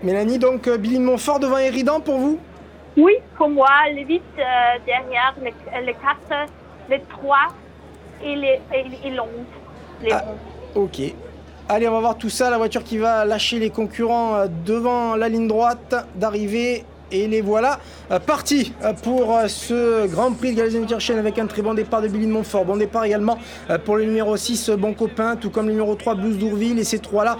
Mélanie, donc Billy de Montfort devant Éridan pour vous? Oui, pour moi, les 8 derrière, les 4, les 3 et l'11. Les 11. Ok. Allez, on va voir tout ça. La voiture qui va lâcher les concurrents devant la ligne droite d'arrivée. Et les voilà partis pour ce Grand Prix de Gelsenkirchen avec un très bon départ de Billy de Montfort. Bon départ également pour le numéro 6, Bon Copain, tout comme le numéro 3, Blues d'Ourville. Et ces trois-là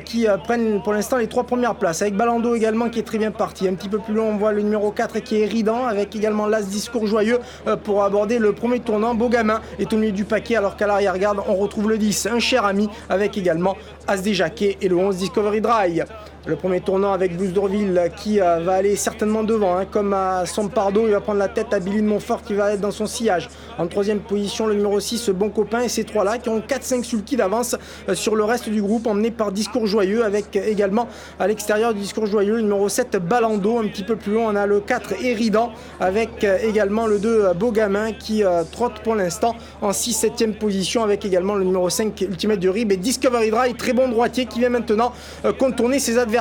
qui prennent pour l'instant les 3 premières places. Avec Balando également qui est très bien parti. Un petit peu plus loin, on voit le numéro 4 qui est Éridan avec également l'As Discours Joyeux pour aborder le premier tournant. Beaugamin est au milieu du paquet alors qu'à l'arrière-garde, on retrouve le 10, Un Cher Ami, avec également As des Jacquets et le 11, Discovery Dry. Le premier tournant avec Blues d'Ourville qui va aller certainement devant, comme à son pardon, il va prendre la tête à Billy de Montfort qui va être dans son sillage. En troisième position, le numéro 6, Bon Copain, et ces trois-là qui ont 4-5 sulky d'avance sur le reste du groupe, emmené par Discours Joyeux, avec également à l'extérieur du Discours Joyeux, le numéro 7, Balando. Un petit peu plus loin, on a le 4, Éridan, avec également le 2, Beaugamin, qui trotte pour l'instant en 6-7e position, avec également le numéro 5, Ultimate du Rib, et Discovery Dry, très bon droitier, qui vient maintenant contourner ses adversaires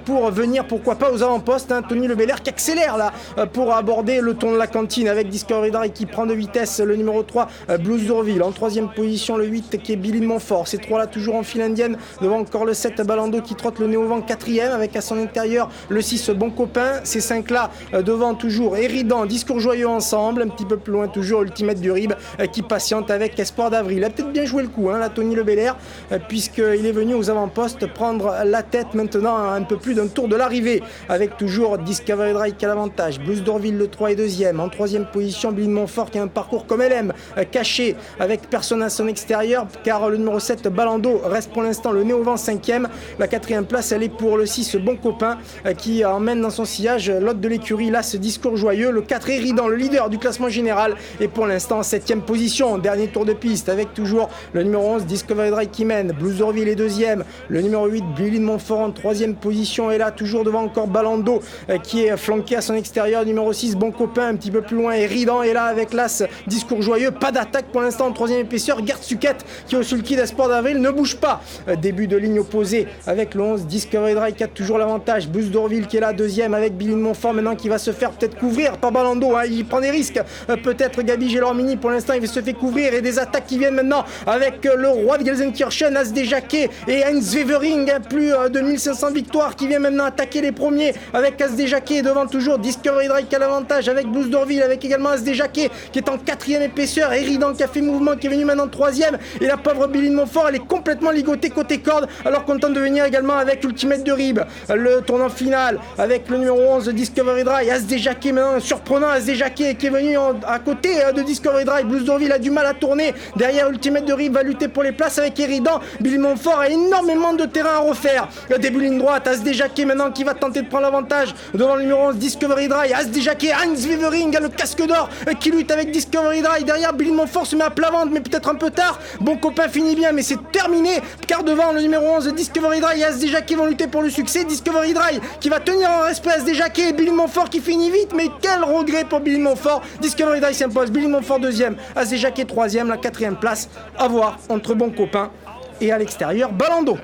pour venir pourquoi pas aux avant-postes. Tony Le Belair qui accélère là pour aborder le tour de la cantine avec Discovery Dry qui prend de vitesse le numéro 3, Blues d'Ourville. En troisième position, le 8 qui est Billy de Montfort. Ces trois là toujours en file indienne devant encore le 7, Balando qui trotte le nez au vent, quatrième, avec à son intérieur le 6, Bon Copain. Ces 5 là devant toujours Éridan, Discours Joyeux ensemble. Un petit peu plus loin toujours Ultimate du Rib qui patiente avec Espoir d'Avril. Il a peut-être bien joué le coup là, Tony Le Belair, puisqu'il est venu aux avant-postes prendre la tête maintenant un peu plus d'un tour de l'arrivée, avec toujours Discovery Dry qui a l'avantage. Blues d'Ourville le 3 et 2e. En troisième position, Billy de Montfort qui a un parcours comme elle aime, caché avec personne à son extérieur, car le numéro 7, Balando, reste pour l'instant le nez au vent, 5e. La 4e place, elle est pour le 6, Bon Copain, qui emmène dans son sillage l'hôte de l'écurie, là, ce Discours Joyeux. Le 4, Éridan, le leader du classement général, et pour l'instant en 7e position. Dernier tour de piste, avec toujours le numéro 11, Discovery Dry qui mène. Blues d'Ourville est 2e. Le numéro 8, Billy de Montfort en 3e position, et là toujours devant encore Balando qui est flanqué à son extérieur, numéro 6, Bon Copain un petit peu plus loin, et Éridan est là avec l'As Discours Joyeux. Pas d'attaque pour l'instant en 3e épaisseur. Gerd Suquet qui est au sulky d'Espoir d'Avril ne bouge pas. Début de ligne opposée avec le 11, Discovery Dry qui a toujours l'avantage. Blues d'Ourville qui est là 2e avec Billy de Montfort maintenant qui va se faire peut-être couvrir par Balando, il prend des risques, peut-être Gabi Gelormini pour l'instant il se fait couvrir, et des attaques qui viennent maintenant avec le roi de Gelsenkirchen, As des Jacquets, et Heinz Wevering, plus de 1500 victoires, qui vient maintenant attaquer les premiers avec As des Jacquets, devant toujours Discovery Dry qui a l'avantage avec Blues d'Ourville, avec également As des Jacquets qui est en 4e épaisseur, Éridan qui a fait mouvement qui est venu maintenant 3e, et la pauvre Billy de Montfort elle est complètement ligotée côté corde alors qu'on tente de venir également avec Ultimate de Rib. Le tournant final avec le numéro 11 de Discovery Dry, As des Jacquets maintenant, surprenant As des Jacquets qui est venu à côté de Discovery Dry. Blues d'Ourville a du mal à tourner derrière, Ultimate de Rib va lutter pour les places avec Éridan. Billy de Montfort a énormément de terrain à refaire. Début ligne droite, As des Jacquets maintenant qui va tenter de prendre l'avantage devant le numéro 11 Discovery Dry. As des Jacquets, Heinz Wevering, le casque d'or qui lutte avec Discovery Dry. Derrière, Billy de Montfort se met à plat ventre, mais peut-être un peu tard. Bon Copain finit bien, mais c'est terminé, car devant le numéro 11 Discovery Dry et As des Jacquets vont lutter pour le succès. Discovery Dry qui va tenir en respect As des Jacquets, et Billy de Montfort qui finit vite, mais quel regret pour Billy de Montfort. Discovery Dry s'impose, Billy de Montfort 2e, As des Jacquets 3e, la 4e place à voir entre Bon Copain et à l'extérieur Balando.